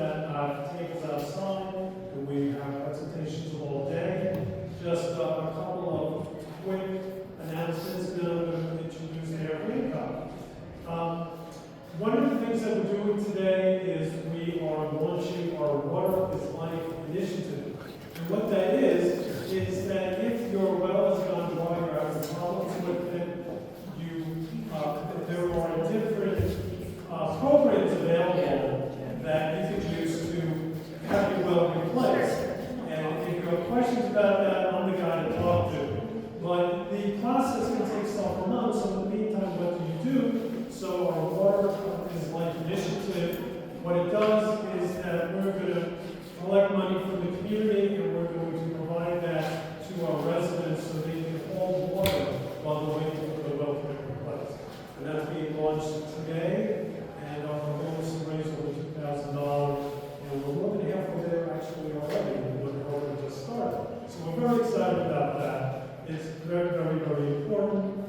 that have tables outside, and we have presentations all day. Just a couple of quick announcements, and then I'm going to introduce Mayor Willcox. One of the things that we're doing today is we are launching our Water is Life initiative. And what that is that if your well has gone dry or having problems with it, there are different programs available that you can use to have your well replaced. And if you have questions about that, I'm the guy to talk to. But the process can take several months, so in the meantime, what do you do? So our Water is Life initiative, what it does is that we're going to collect money from the community and we're going to provide that to our residents so they can hold water while they're waiting for the well to be replaced. And that's being launched today, and our goal is to raise over $2,000, and we're more than halfway there actually already, and the program just started. So we're very excited about that. It's very, very, very important.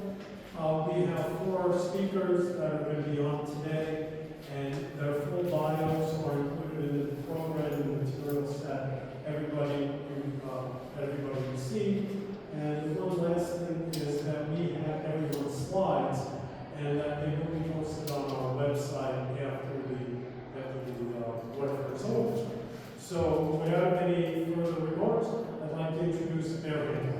We have 4 speakers that are going to be on today, and their full bios are included in the program and the materials that everybody received. And one last thing is that we have everyone's slides, and that they will be posted on our website after the whatever is over. So without any further remarks, I'd like to introduce Mayor Willcox.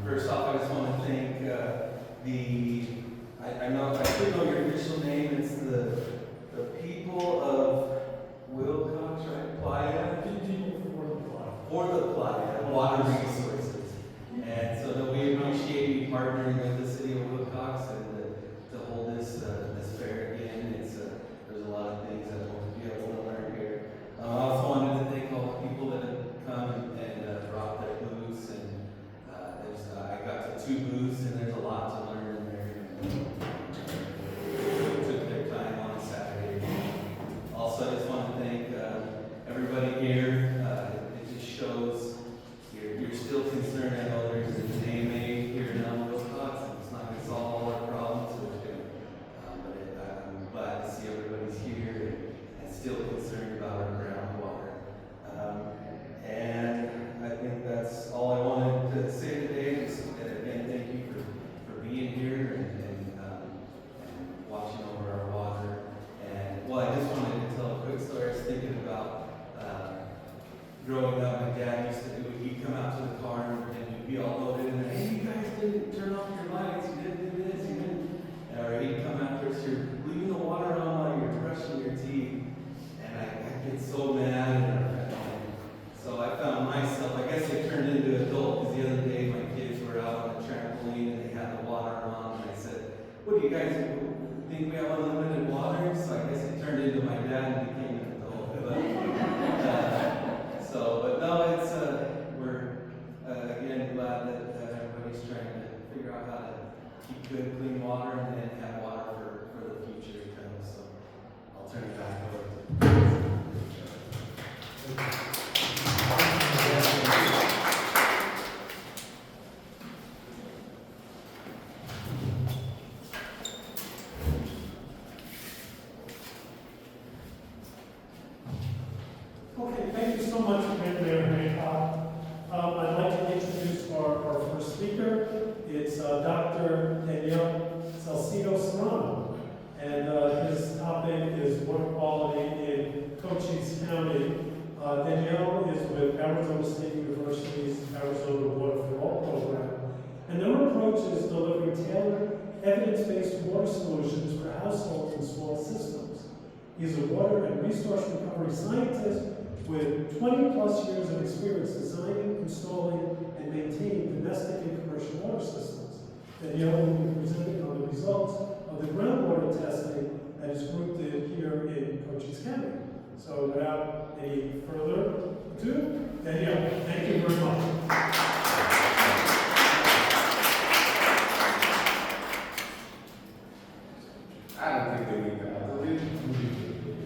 First off, I just want to thank I should know your official name. It's the people of Willcox, right? Playa? For the Playa, Water Resources. And so that we appreciate you partnering with the city of Willcox and to hold this fair again. There's a lot of things that we'll be able to learn here. I also wanted to thank all the people that have come and brought their booths, and I got to 2 booths, and there's a lot to learn in there. They took their time on Saturday. Also, I just want to thank everybody here. It just shows you're still concerned. I know there's an AMA here in Willcox, and it's not going to solve all our problems, but I'm glad to see everybody's here and still concerned about our groundwater. And I think that's all I wanted to say today. Again, thank you for being here and watching over our water. And well, I just wanted to tell a quick story. I was thinking about growing up. My dad used to do it. He'd come out to the car and we'd be all loaded in there. Hey, you guys didn't turn off your lights. You didn't do this. You didn't. Or he'd come after us. You're leaving the water on while you're brushing your teeth. And I get so mad. So I found myself, I guess I turned into an adult, because the other day my kids were out on the trampoline and they had the water on, and I said, what do you guys think we have unlimited water? So I guess I turned into my dad and became an adult. But no, it's, we're again glad that everybody's trying to figure out how to keep good, clean water and then have water for the future to come. So I'll turn it back over to Okay, thank you so much, Mayor Willcox. I'd like to introduce our first speaker. It's Dr. Daniel Salcido-Serrano, and his topic is water quality in Cochise County. Danielle is with Arizona State University's Arizona Water for All program, and their approach is delivering tailored, evidence-based water solutions for households and small systems. He's a water and resource recovery scientist with 20-plus years of experience designing, installing, and maintaining domestic and commercial water systems. Danielle will be presenting on the results of the groundwater testing that is grouped here in Cochise County. So without any further ado, Danielle, thank you very much. I don't think they need that.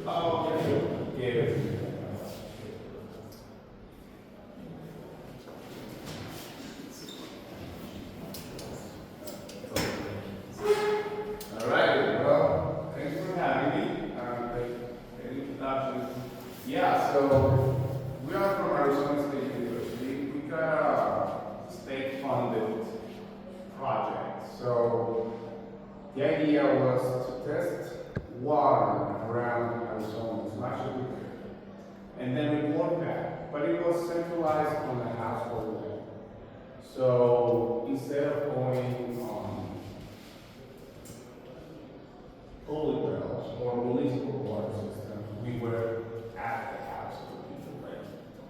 Oh, yeah. Yeah. All right. Well, thanks for having me. Great introduction. Yeah. So we are from Arizona State University. We got a state-funded project. So the idea was to test water around Arizona as much as we could, and then report back. But it was centralized on the household level. So instead of going on holy wells or municipal water systems, we were at the house of people, right?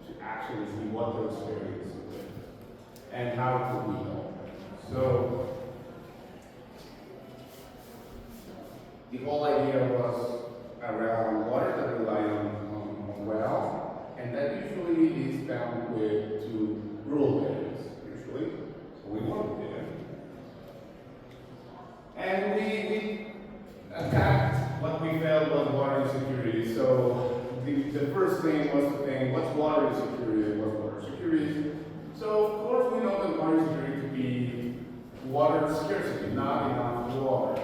To actually see what their experience is and how could we help them. So the whole idea was around water that rely on well, and that usually is down with to rural areas, usually. So we worked there. And we attacked what we felt was water insecurity. So the first thing was to think, what's water insecurity and what's water security? So of course we know that water insecurity to be water scarcity, not enough water.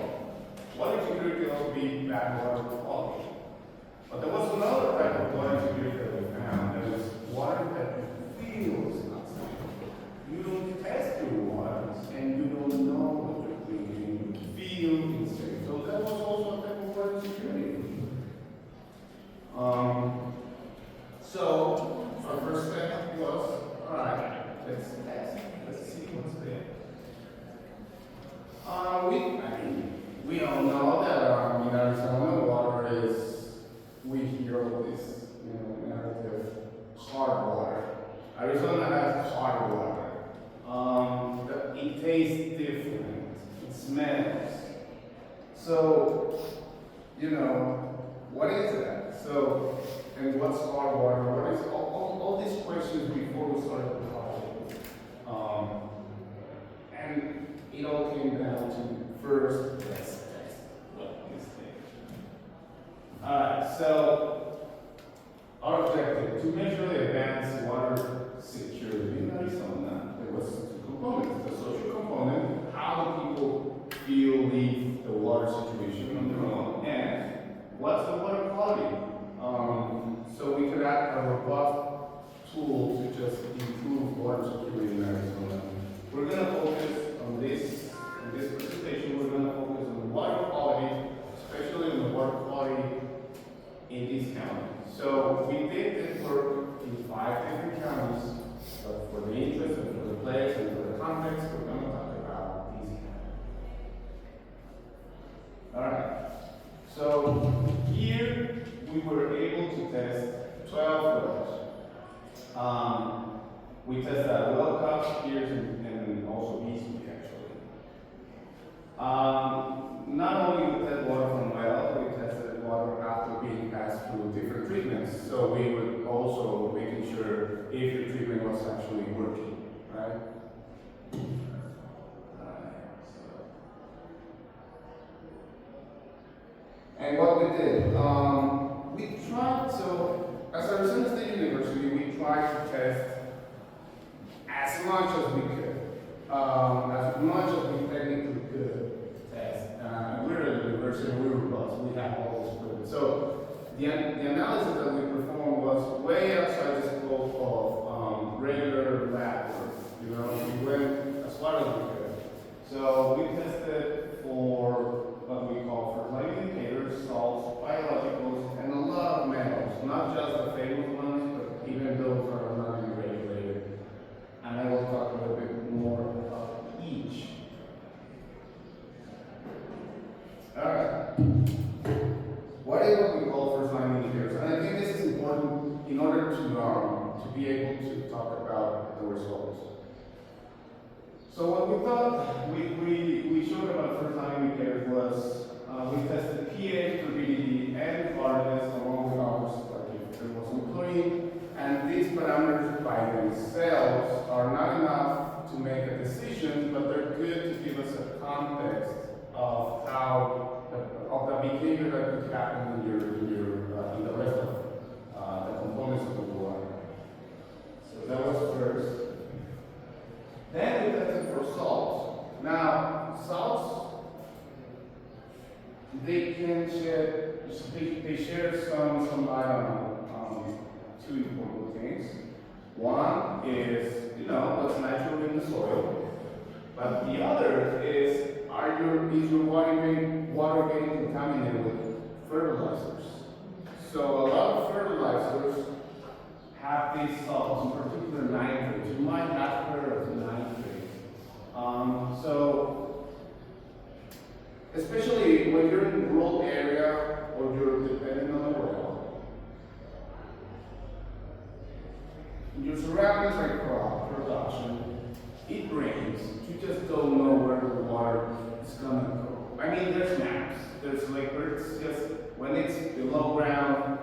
Water insecurity can also be bad water quality. But there was another type of water insecurity that we found. There was water that feels unsafe. You don't test your water and you don't know what you're drinking. You feel unsafe. So that was also a type of water insecurity. So our first step was, all right, let's test. Let's see what's there. We all know that in Arizona, water is, we hear this, narrative, hard water. Arizona has hard water. It tastes different. It smells. So, what is that? So, and what's hard water? What is all these questions before we started the project? And it all came down to first, let's test what is there. Alright, so our objective to measure the advanced water security in Arizona, there was two components. The social component, how do people feel the water situation on their own, and what's the water quality? So we could add a robust tool to just improve water security in Arizona. We're going to focus on this presentation. We're going to focus on the water quality, especially on the water quality in this county. So we did this work in 5 different counties, but for the interest and for the place and for the context, we're going to talk about these counties. All right. So here we were able to test 12 wells. We tested Willcox, Pierce, and also BC actually. Not only we tested water from wells, we tested water after being passed through different treatments. So we were also making sure if the treatment was actually working, right? And what we did, we tried, so as Arizona State University, we tried to test as much as we could, as much as we technically could test. We're at the university, we were robust, we have all this equipment. So the analysis that we performed was way outside the scope of regular lab work. We went as far as we could. So we tested for what we call fertility indicators, salts, biologicals, and a lot of metals, not just the famous ones, but even those that are not even regulated. And I will talk a little bit more about each. Alright. What is what we call fertility indicators? And I think this is important in order to be able to talk about the results. So what we thought we showed about fertility indicators was we tested pH, behavior that could happen in the rest of the components of the water. So that was first. Then we tested for salts. Now, salts, they can share, they share some light on two important things. One is, what's natural in the soil. But the other is, is your water getting contaminated with fertilizers? So a lot of fertilizers have these salts, in particular nitrates. You might have heard of nitrates. So, especially when you're in a rural area or you're depending on the well, your surroundings like crop production, it rains. You just don't know where the water is coming from. I mean, there's maps. There's like where it's just when it's below ground,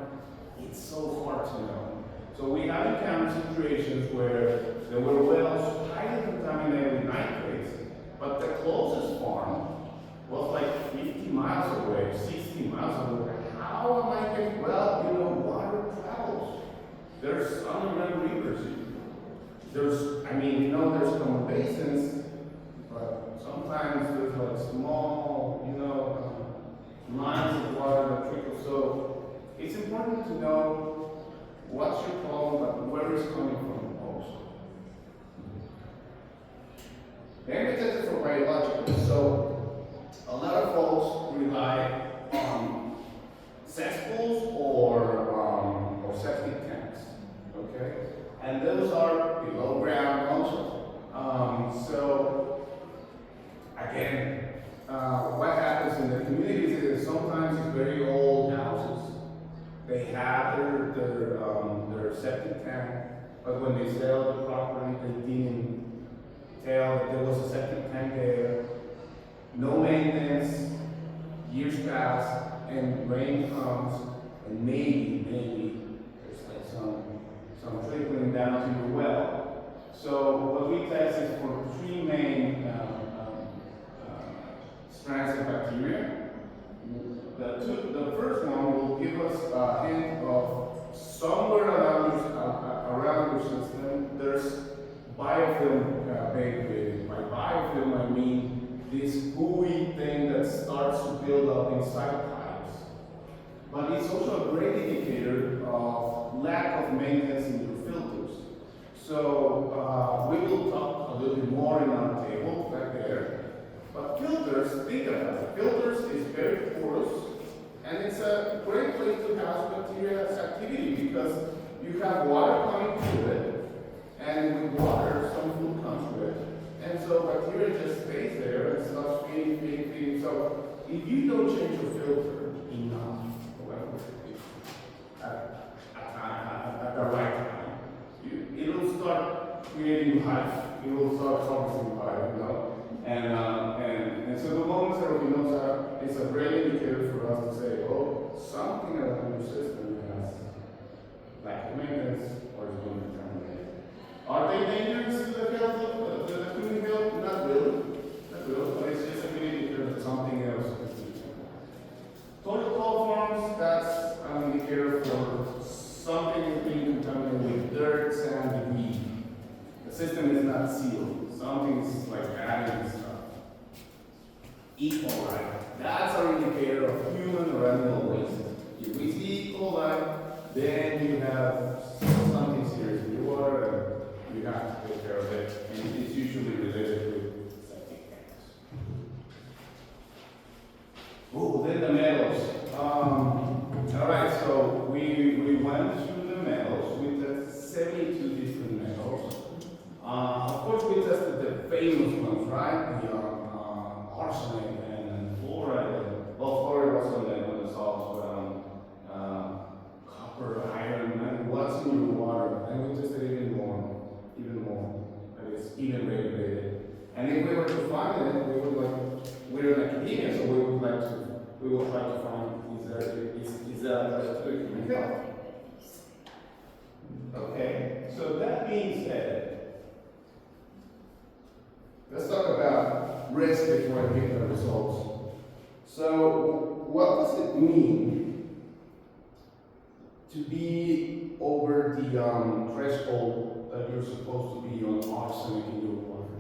it's so hard to know. So we have encountered situations where there were wells highly contaminated with nitrates, but the closest farm was like 50 miles away, 60 miles away. How am I getting? Well, water travels. There's underground rivers. There's some basins, but sometimes there's like small, lines of water that trickle. So it's important to know what's your problem, but where it's coming from also. Then we tested for biological. So a lot of folks rely on cesspools or septic tanks, okay? And those are below ground also. So again, what happens in the communities is sometimes it's very old houses. They have their septic tank, but when they sell the property, they didn't tell that there was a septic tank there. No maintenance, years pass, and rain comes, and maybe there's like some trickling down to your well. So what we test is for three main strands of bacteria. The first one will give us a hint of somewhere around your system there's biofilm being created. By biofilm I mean this gooey thing that starts to build up inside pipes. But it's also a great indicator of lack of maintenance in your filters. So we will talk a little bit more in our table back there. But filters, think about it. Filters is very porous, and it's a great place to house bacteria's activity because you have water coming to it, and with water, some food comes to it. And so bacteria just stays there and starts feeding. So if you don't change your filter enough, at the right time, it'll start creating hives. It will start harvesting hives, And so the moment that it's a great indicator for us to say, oh, something around your system has lack of maintenance or is being contaminated. Are they dangerous to the health of the human health? Not really. But it's just a good indicator that something else is doing. Total coal farms, that's an indicator for something is being contaminated with dirt, sand, debris. The system is not sealed. Something's like adding stuff. E. coli. That's our indicator of human or animal waste. If we see E. coli, then you have something serious in your water and you have to take care of it. And it's usually related to septic tanks. Oh, then the metals. Alright, so we went through the metals. We tested 72 different metals. Of course, we tested the famous ones, right? The arsenic and fluoride. Well, fluoride was on the salts, but copper, iron, and what's in your water. And we tested even more. That is even regulated. And if we were to find it, we're in academia, so we will try to find is that to human health. Okay, so that being said, let's talk about risk before I give the results. So what does it mean to be over the threshold that you're supposed to be on arsenic in your water?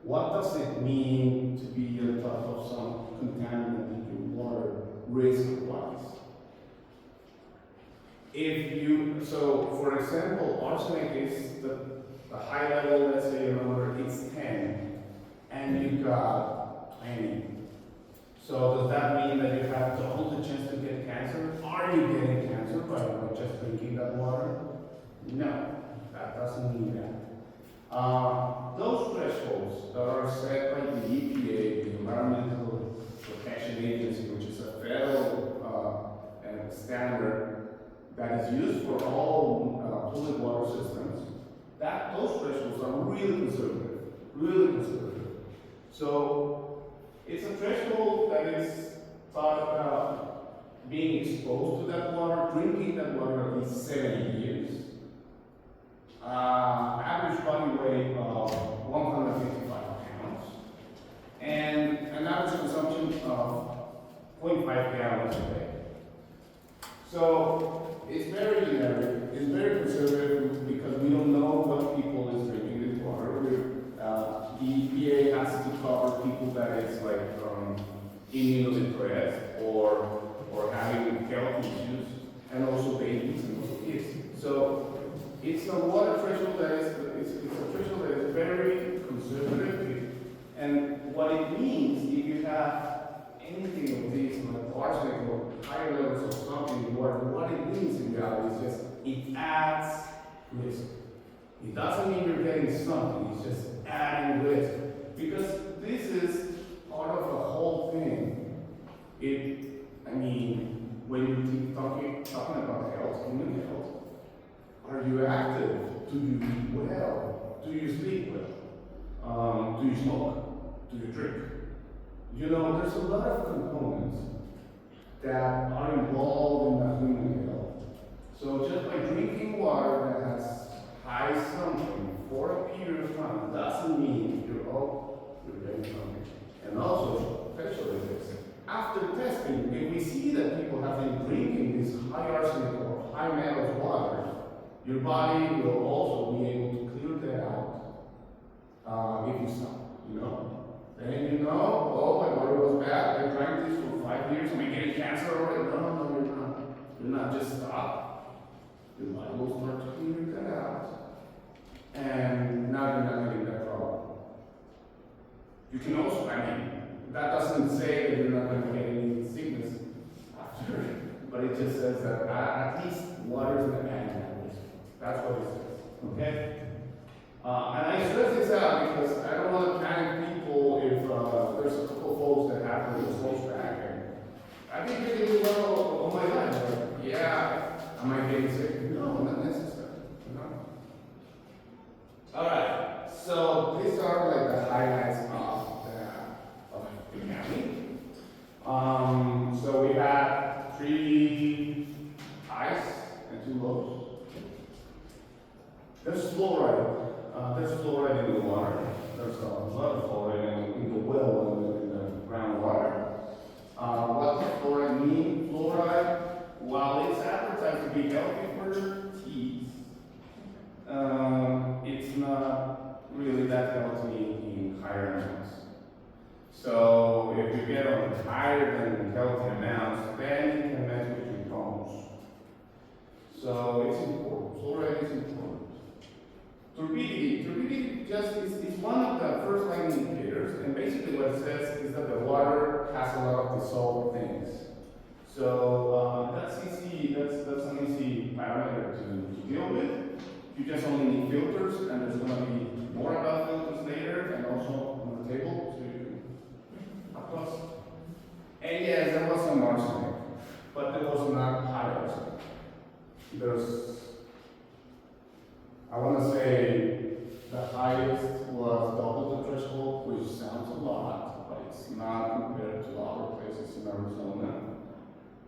What does it mean to be on top of some contaminant in your water, risk-wise? So for example, arsenic is the high level, let's say in water, it's 10, and you got 20. So does that mean that you have double the chance to get cancer? Are you getting cancer by just drinking that water? No, that doesn't mean that. Those thresholds that are set by the EPA, the Environmental Protection Agency, which is a federal standard that is used for all polluted water systems, those thresholds are really conservative, really conservative. So it's a threshold that is thought about being exposed to that water, drinking that water at least 70 years. Average body weight of 155 pounds, and an average consumption of 0.5 gallons a day. So it's very generic, it's very conservative because we don't know what people is drinking this water. The EPA has to cover people that is like immunosuppressed or having health issues, and also babies and also kids. So it's a water threshold that is a threshold that is very conservative, and what it means if you have anything of these like arsenic or higher levels of something in water, what it means in reality is just it adds risk. It doesn't mean you're getting something, it's just adding risk. Because this is part of the whole thing. When you talking about health, human health, are you active? Do you eat well? Do you sleep well? Do you smoke? Do you drink? There's a lot of components that are involved in the human health. So just by drinking water that has high something for a period of time doesn't mean you're getting something. And also, especially this, after testing, if we see that people have been drinking this high arsenic or high metals water, your body will also be able to clear that out if you stop, Then oh, my water was bad, I drank this for 5 years, am I getting cancer already? No, you're not. You're not, just stop. Your body will start to clear that out. And now you're not getting that problem. You can also, that doesn't say that you're not going to get any sickness after, but it just says that at least water is an animal. That's what it says, okay? And I stress this out because I don't want to panic people if there's a couple of folks that have a close back. And I've been drinking well all my life. But yeah, am I getting sick? No, not necessarily. All right, so these are like the highlights of the county. So we had 3 highs and 2 lows. There's fluoride. There's fluoride in the water. There's a lot of fluoride in the well and in the groundwater. What does fluoride mean? Fluoride, while it's advertised to be healthy for teeth, it's not really that healthy in higher amounts. So if you get on higher than healthy amounts, then you can mess with your bones. So it's important. Fluoride is important. Turbidity just is one of the first line indicators, and basically what it says is that the water has a lot of dissolved things. So that's easy. That's an easy parameter to deal with. You just only need filters, and there's going to be more about filters later, and also on the table. So you can up close. And yes, there was some arsenic, but there was not high arsenic. I want to say the highest was double the threshold, which sounds a lot, but it's not compared to other places in Arizona.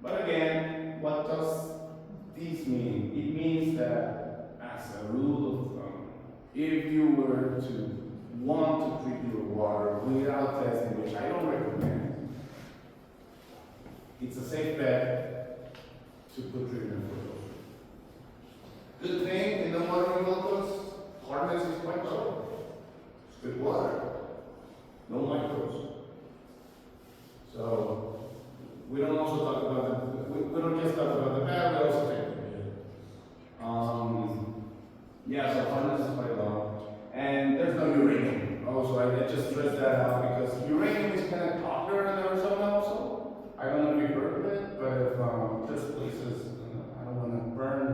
But again, what does this mean? It means that, as a rule of thumb, if you were to want to treat your water without testing, which I don't recommend, it's to put treatment for those. Good thing in the water in Willcox, hardness is quite low. It's good water. No microbes. So we don't also talk about we don't just talk about the bad, we also take the good. Yeah, so hardness is quite low. And there's no uranium. Also, I just stressed that out because uranium is kind of popular in Arizona also. I don't know if you've heard of it, but if there's places, I don't want to burn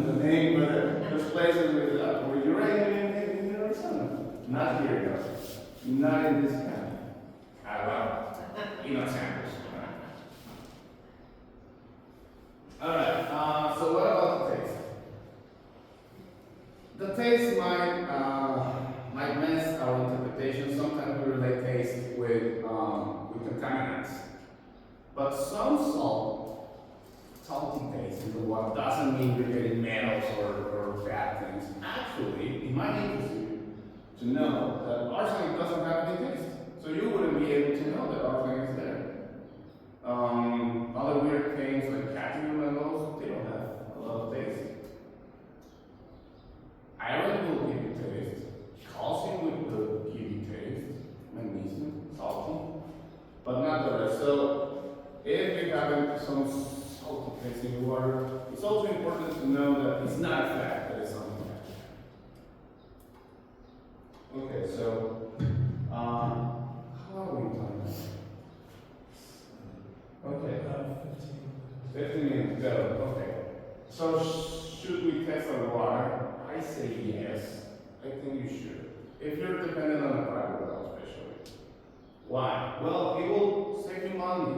the name, but there's places with uranium in Arizona. Not here, though. Not in this county. Samples. Alright, so what about the taste? The taste might mess our interpretation. Sometimes we relate taste with contaminants. But some salty taste in the water doesn't mean you're getting metals or bad things. Actually, it might interest you to know that arsenic doesn't have any taste. So you wouldn't be able to know that arsenic is there. Other weird things like cadmium and those, they don't have a lot of taste. Iron will give you taste. Calcium will give you taste. Magnesium, salty, but not the rest. So if you have some salty taste in the water, it's also important to know that it's not a fact that it's something bad. Okay, so how are we doing? Okay. 15 minutes, go. Okay. So should we test our water? I say yes. I think you should. If you're dependent on a private well, especially. Why? Well, it will save you money.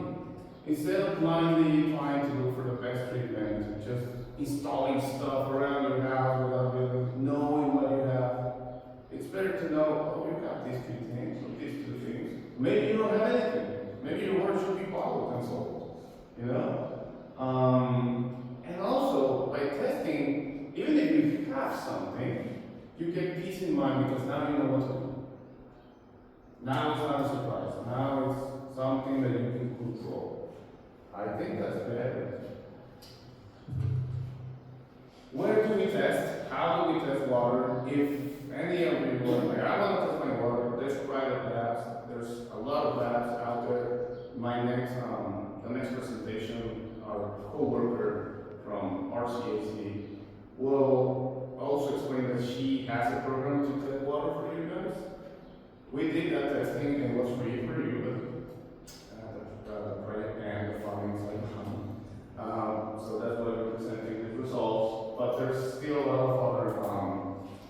Instead of blindly trying to look for the best treatment, just installing stuff around your house without really knowing what you have, it's better to know, oh, you got these 2 things, or these 2 things. Maybe you don't have anything. Maybe your water should be bottled and sold. You know? And also, by testing, even if you have something, you get peace in mind because now you know what to do. Now it's not a surprise. Now it's something that you can control. I think that's better. Where do we test? How do we test water? If any of you are like, I want to test my water, there's private labs. There's a lot of labs out there. The next presentation, our co-worker from RCAC will also explain that she has a program to test water for you guys. We did that testing and it was free for you, but the project and the funding is like so that's why we're presenting the results. But there's still a lot of other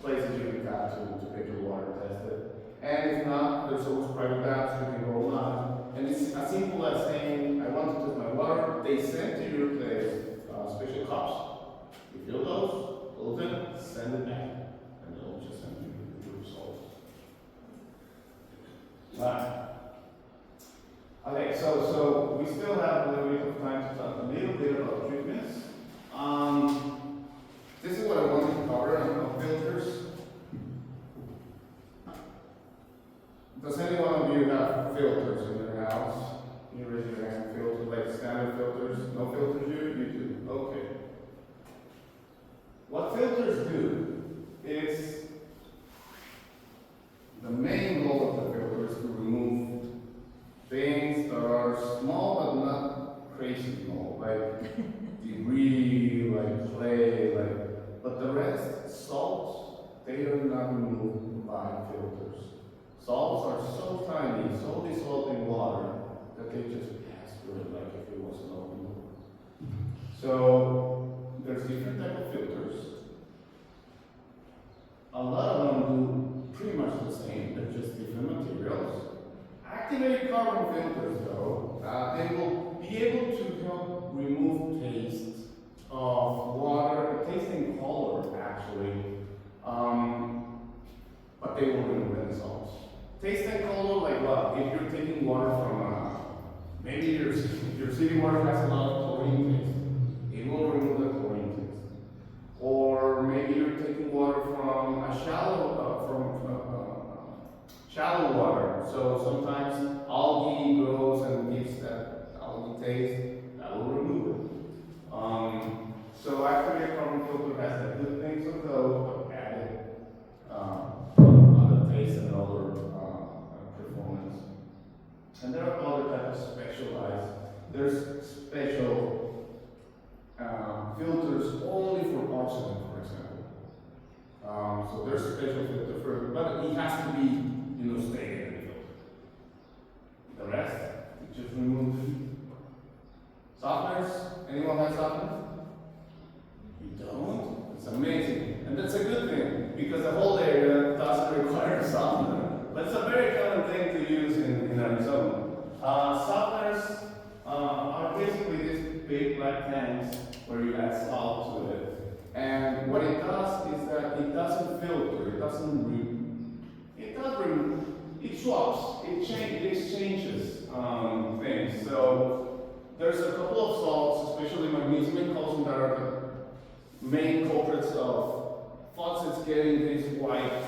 places you can tap to get your water tested. And if not, there's always private labs you can go online. And it's as simple as saying, I want to test my water. They send to your place special cups. You fill those, open, send it back, and they'll just send you the results. Right. Okay, so we still have a little bit of time to talk a little bit about treatments. This is what I wanted to cover on filters. Does any one of you have filters in your house? You raise your hand. Filters, like standard filters? No filters you do. Okay. What filters do is the main goal of the filter is to remove things that are small but not crazy small, like debris, like clay, but the rest, salts, they are not removed by filters. Salts are so tiny, so dissolved in water, that they just pass through it like if it was an open door. So there's different type of filters. A lot of them do pretty much the same, they're just different materials. Activated carbon filters, though, they will be able to help remove taste of water, taste and color, actually, but they will remove any salts. Taste and color, like what? If you're taking water from, maybe your city water has a lot of chlorine taste, it will remove the chlorine taste. Or maybe you're taking water from a shallow water, so sometimes algae grows and gives that algae taste, that will remove it. And there are other types of specialized. There's special filters only for oxygen, for example. So there's special filter for, but it has to be, staying in the filter. The rest, you just remove the softeners. Anyone have softeners? You don't? It's amazing. And that's a good thing, because the whole area doesn't require a softener. But it's a very common thing to use in Arizona. Softeners are basically these big black tanks where you add salt to it. And what it does is that it doesn't filter, it swaps, it exchanges things. So there's a couple of salts, especially magnesium and calcium, that are the main culprits of faucets getting this white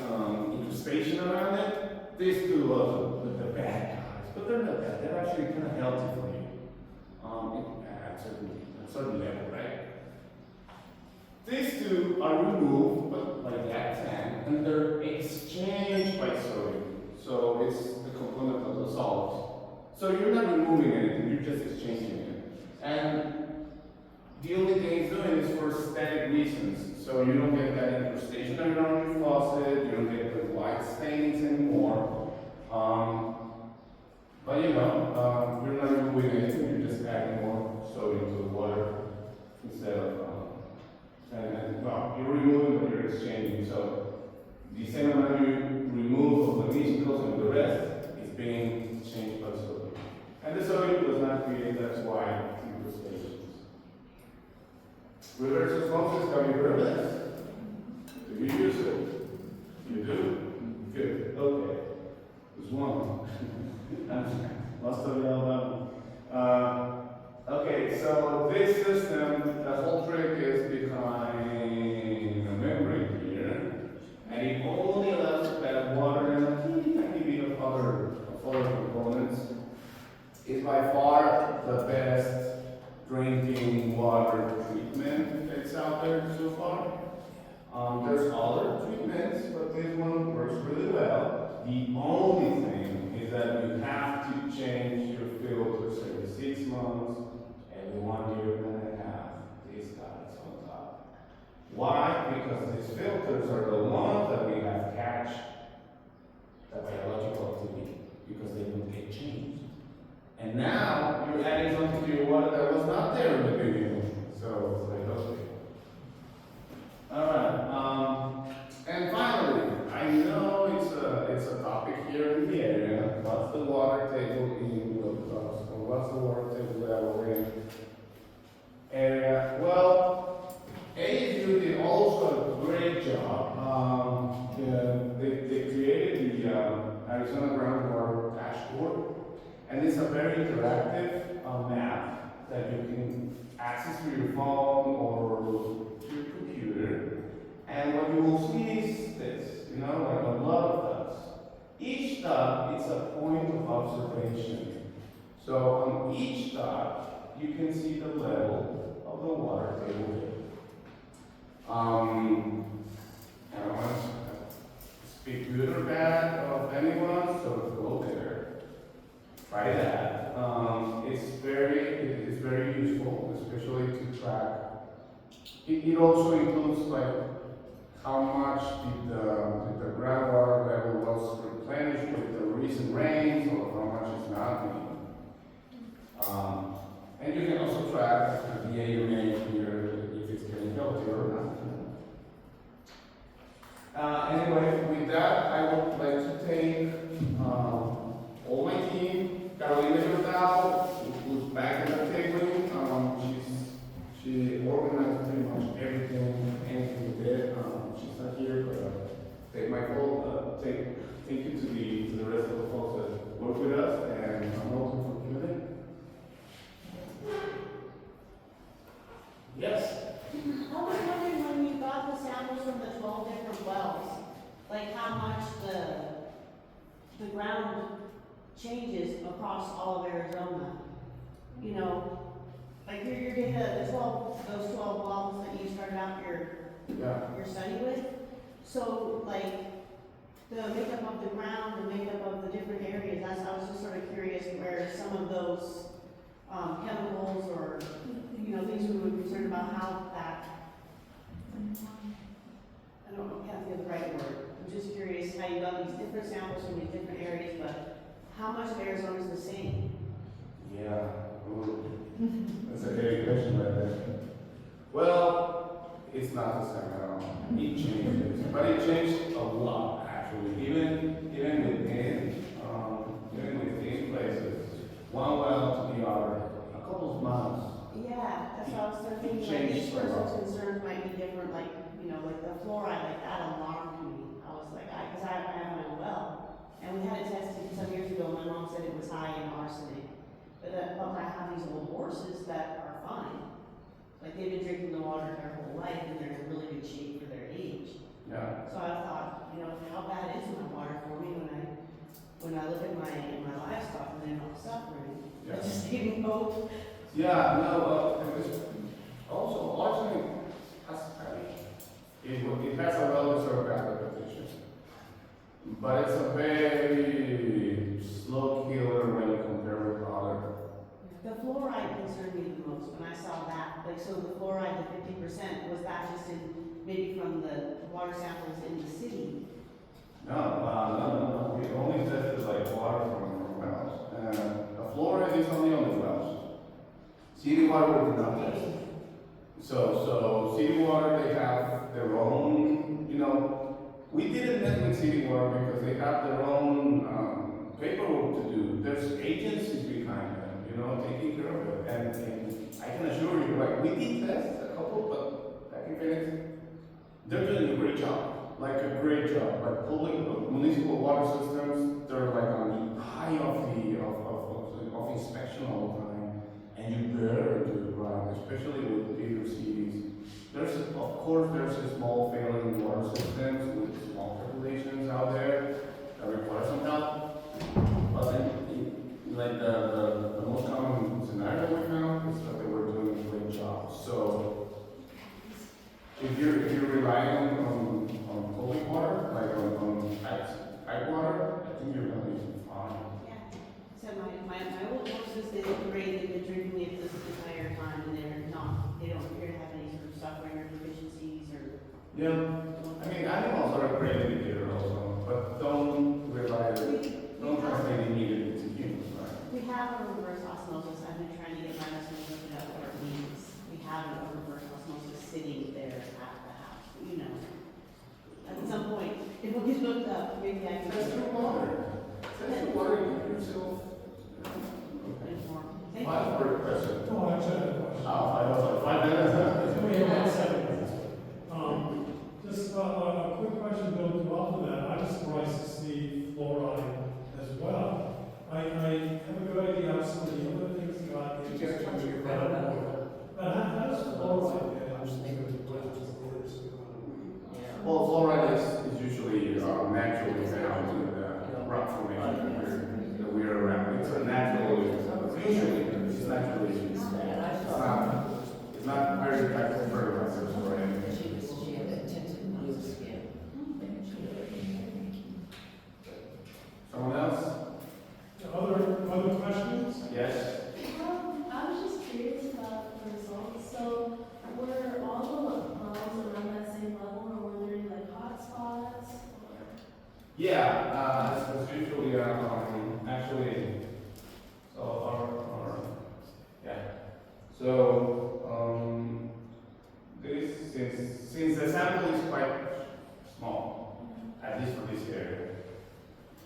incrustation around it. These two are the bad guys, but they're not bad. They're actually kind of healthy for you at a certain level, right? These two are removed, but like that tank, and they're exchanged by sodium. So it's the component of the salt. So you're not removing anything, you're just exchanging it. And the only thing it's doing is for aesthetic reasons. So you don't get that incrustation around your faucet, you don't get the white stains anymore. But you're not removing anything, you're just adding more sodium to the water instead of, you're removing but you're exchanging. So the same amount you remove of the magnesium and the rest is being changed by sodium. And the sodium does not create that white incrustations. Reverse osmosis, have you heard of this? Do you use it? You do? Good. Okay. There's one. Most of y'all know. Okay, so this system, the whole trick is behind a membrane here, and it only allows to add water and a teeny tiny bit of other components. It's by far the best drinking water treatment that's out there so far. There's other treatments, but this one works really well. The only thing is that you have to change your filters every 6 months, every 1 year and a half. These guys on top. Why? Because these filters are the ones that we have catch the biological activity, because they don't get changed. And now you're adding something to your water that was not there in the beginning. So it's like, okay. Alright, and finally, I know it's a topic here in the area. What's the water table in Willcox? Or what's the water table level in area? Well, ASU did also a great job. They created the Arizona groundwater dashboard, and it's a very interactive map that you can access through your phone or to your computer. And what you will see is this, like a lot of dots. Each dot is a point of observation. So on each dot, you can see the level of the water table here. I don't want to speak good or bad of anyone, so go there. Try that. It's very useful, especially to track. It also includes like how much did the groundwater level was replenished with the recent rains, or how much is not being. And you can also track the AMA here if it's getting healthier or not. Anyway, with that, I would like to thank all my team. Carolina Jordao, who's back in the table. She organized pretty much everything we did. She's not here, but take my fault. Thank you to the rest of the folks that work with us, and I'm open for Q&A. Yes. I was wondering when you got the samples from the 12 different wells, like how much the ground changes across all of Arizona. Like your data, those 12 wells that you started out your study with. So like, the makeup of the ground, the makeup of the different areas, I was just sort of curious where some of those, chemicals or, things we were concerned about, how that, I don't know, can't think of the right word. I'm just curious how you got these different samples from these different areas, but how much of Arizona is the same? Yeah, ooh, that's a heavy question right there. Well, it's not the same at all. It changes, but it changed a lot actually. Even within places, one well to the other, a couple of miles. Yeah, that's what I was thinking, like Changed each a lot. person's concerns might be different, like, like the fluoride, like that alarmed me. I was like, cause I have my own well, and we had it tested some years ago, my mom said it was high in arsenic. But I have these old horses that are fine, like they've been drinking the water their whole life and they're in really good shape for their age. Yeah. So I thought, how bad is my water for me when I look at my livestock and they're not suffering? Yeah. It just gave me hope. Yeah, no, it was also arsenic has, it has a well-deserved reputation. But it's a very slow killer when you compare with other. The fluoride concerned me the most when I saw that. Like, so the fluoride, the 50%, was that just maybe from the water samples in the city? No. We only tested like water from wells. The fluoride is only on the wells. City water we did not test. So city water, they have their own, we didn't mess with city water because they have their own paperwork to do. There's agencies behind them, taking care of it. And I can assure you, like, we did test a couple, but back in Phoenix, they're doing a great job. Like a great job. Like public municipal water systems, they're like on the high of inspection all the time. And you better do it right, especially with bigger cities. Of course, there's a small failing water systems with small populations out there that require some help. But like the most common scenario we found is that they were doing a great job. So if you're relying on public water, like on pipe water, I think you're gonna be fine. Yeah. So my old horses, they look great, they've been drinking it this entire time, and they don't appear to have any sort of suffering or deficiencies or. Yeah, I mean, animals are a great indicator also, but don't translate immediately to humans, right? We have a reverse osmosis. I've been trying to get my husband to look it up what it means. We have a reverse osmosis sitting there at the house, At some point, it will get looked up, maybe I can. Test your water. Test your water, you give yourself. Okay. Inform. Thank you. Five for a question. No, I actually have a question. I was like 5 minutes. We have 1 second. Just a quick question built off of that. I was surprised to see fluoride as well. I have a good idea how some of the other things got into groundwater. But how does fluoride get into the Well, fluoride is usually naturally found in the rock formation that we're around. It's a natural, it's naturally used. It's not very effective fertilizers or anything. Someone else? Other questions? Yes? I was just curious about the results. So, were all the wells around that same level, or were there any like hot spots? Yeah, that's usually actually, since the sample is quite small, at least for this area.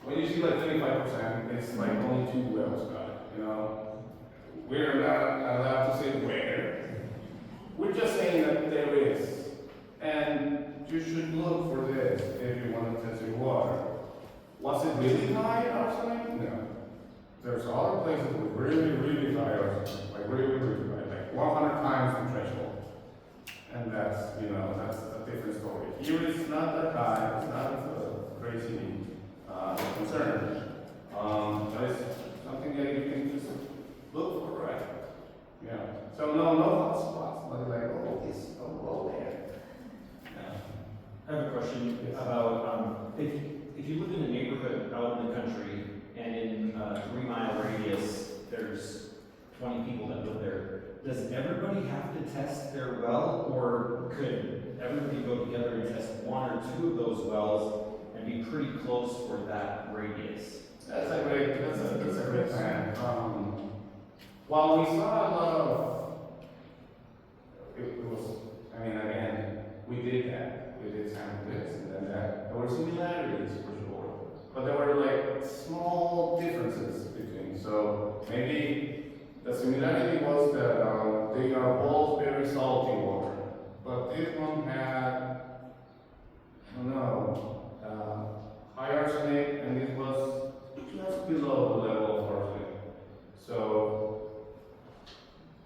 When you see like 25%, it's like only 2 wells got it, We're not allowed to say where. We're just saying that there is. And you should look for this if you want to test your water. Was it really high arsenic? No. There's other places with really, really high arsenic, like really, really high, like 100 times the threshold. And that's a different story. Here it's not that high, it's not a crazy concern. But it's something that you can just look for, right? Yeah. So no hot spots, like don't go there. I have a question about if you does everybody have to test their well, or could everybody go together and test one or two of those wells and be pretty close for that radius? That's a great plan. While we saw a lot of, it was, I mean, again, we did that. We did sample this and then that. There were similarities for sure, but there were like small differences between. So maybe the similarity was that they are both very salty water, but this one had, I don't know, high arsenic, and it was just below the level of arsenic. So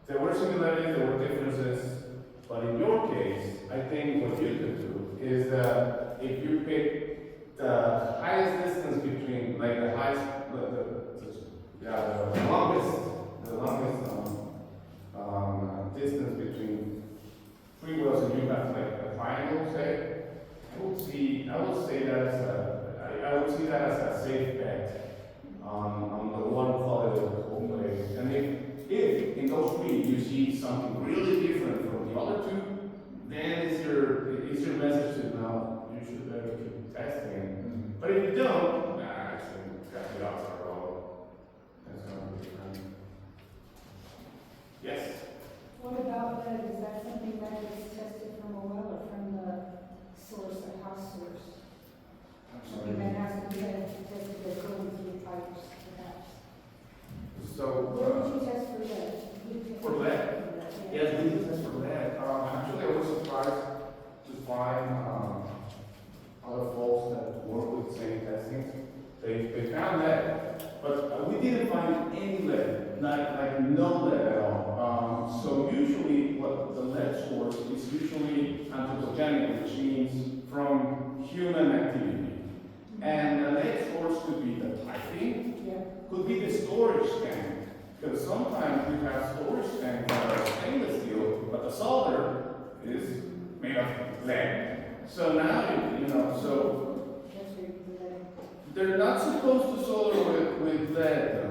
there were similarities, there were differences, but in your case, I think what you could do is that if you pick the highest distance between, like the highest, the longest distance between three wells, and you have like a triangle, say, I would see that as a safe bet on the water quality of the whole place. And if in those three you see something really different from the other two, then it's your message to now you should better keep testing. But if you don't, actually, got the odds are low. That's gonna be different. Yes. What about lead? Is that something that is tested from a well or from the source, a house source? Something that has to be tested according to the pipes, perhaps? So, Where would you test for lead? For lead? Yeah. yes, we did test for lead. Actually, I was surprised to find other folks that work with same testing. They found lead, but we didn't find any lead, like no lead at all. So usually, what the lead source is usually anthropogenic, which means from human activity. And the lead source could be the piping, Yeah. could be the storage tank. Because sometimes we have storage tanks that are stainless steel, but the solder is made of lead. So now, so That's where you do lead. they're not supposed to solder with lead though.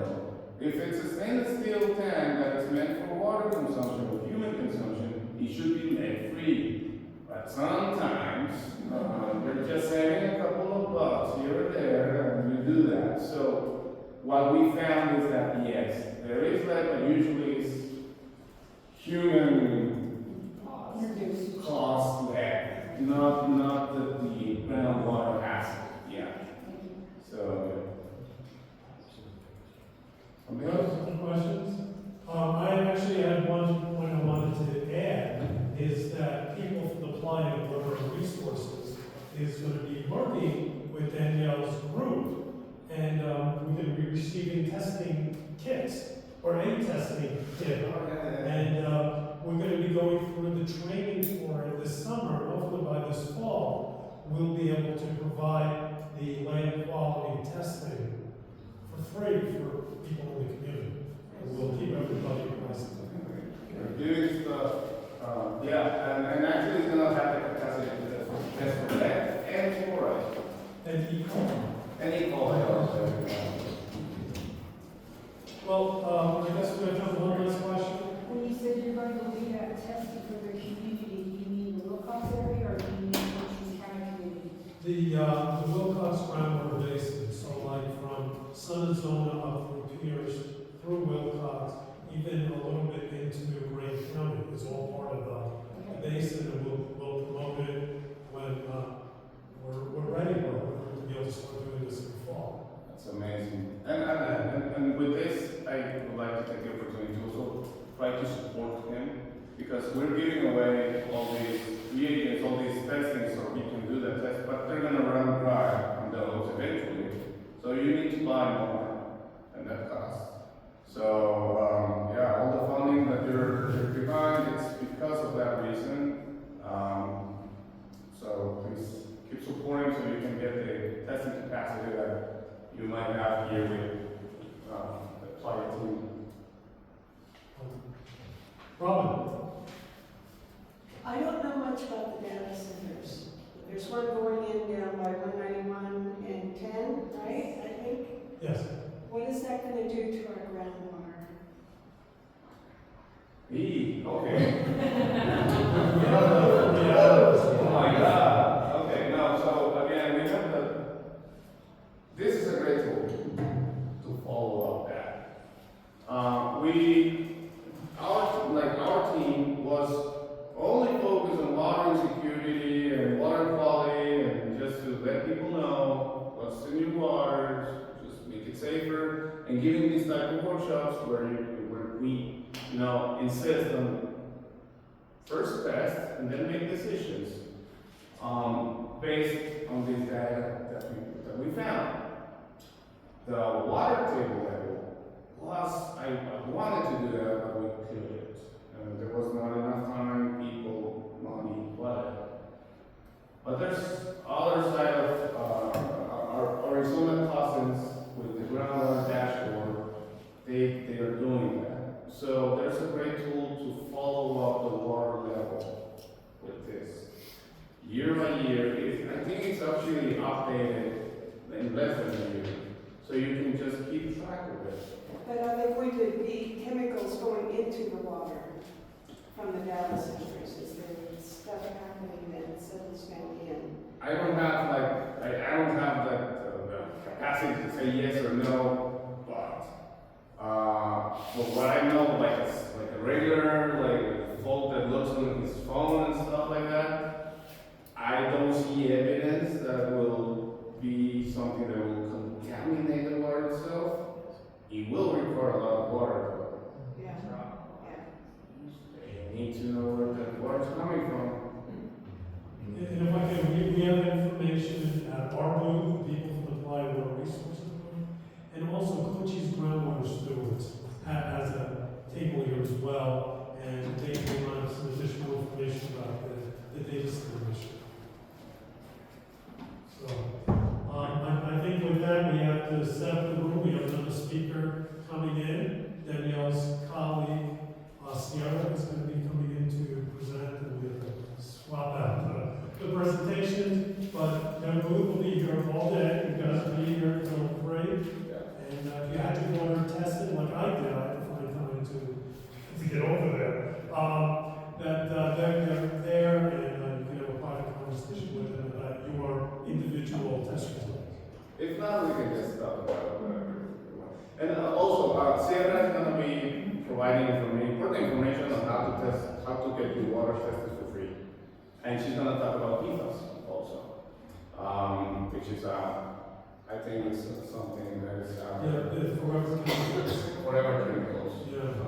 If it's a stainless steel tank that is meant for water consumption or human consumption, it should be lead free. But sometimes, you're just saving a couple of bucks here or there, and you do that. So what we found is that yes, there is lead, but usually it's human caused lead, not that the groundwater has it. Yeah. So. Any other questions? I actually had one point I wanted to add, is that people from the Applied Water Resources is going to be working with Danielle's group, and we're going to be receiving testing kits, or a testing kit. And we're going to be going through the training for it this summer. Hopefully by this fall, we'll be able to provide the land quality testing for free for people in the community. And we'll keep everybody apprised. Doing stuff, and actually it's gonna have the capacity to test for lead and fluoride. And E. coli. And E. coli also. Well, I guess we're going to jump to one last question. When you said you're going to be testing for the community, do you mean the Willcox area or do you mean the entire community? The Willcox groundwater basin, so like from Sunnazona up through Pierce, through Willcox, even a little bit into Grant County is all part of the basin, and we'll promote it when we're ready, we'll be able to start doing this in the fall. That's amazing. And with this, I would like to take the opportunity to also try to support him, because we're giving away all these reagents, all these testings, so we can do the test, but they're gonna run dry on those eventually. So you need to buy more, and that costs. So, all the funding that you're behind, it's because of that reason. So please keep supporting so you can get the testing capacity that you might have here with the Applied team. Robin? I don't know much about the data centers. There's one going in down by 191 and 10, right, I think? Yes. What is that gonna do to our groundwater? Okay. Yeah. Oh my God. Okay, no, so again, we have this is a great tool to follow up that. Our team was only focused on water insecurity and water quality and just to let people know what's in your water, just make it safer, and giving these type of workshops where we, insist on first test and then make decisions based on this data that we found. The water table level was, I wanted to do that, but we couldn't. There was not enough time, people, money, whatever. But there's other side of our Arizona cousins with the groundwater dashboard. They are doing that. So there's a great tool to follow up the water level with this. Year by year, I think it's actually updated in less than a year. So you can just keep track of it. But are there going to be chemicals going into the water from the data centers? Is there stuff happening that settles down in? I don't have the capacity to say yes or no, but what I know, like a regular, like a folk that looks on his phone and stuff like that, I don't see evidence that will be something that will contaminate the water itself. It will require a lot of water though. Yeah. You need to know where the water's coming from. And if I can, we have information at our booth, people from the Applied Water Resources Booth, and also Cochise Groundwater Stewards has a table here as well, and they came on some additional information about the data center issue. So, I think with that, we have to set up the room. We have another speaker coming in. Danielle's colleague, Sierra, is going to be coming in to present, and we have to swap out the presentations. But their booth will be here all day. You guys will be here until 3. And if you had to go and test it like I did, I had to find time to get over there. They're there, and you can have a private conversation with them about your individual test results. If not, we can just talk about whatever we want. And also, Sierra is going to be providing important information on how to get your water tested for free. And she's going to talk about PFAS also, which is, I think it's something that is Yeah, forever chemicals. forever chemicals. Yeah.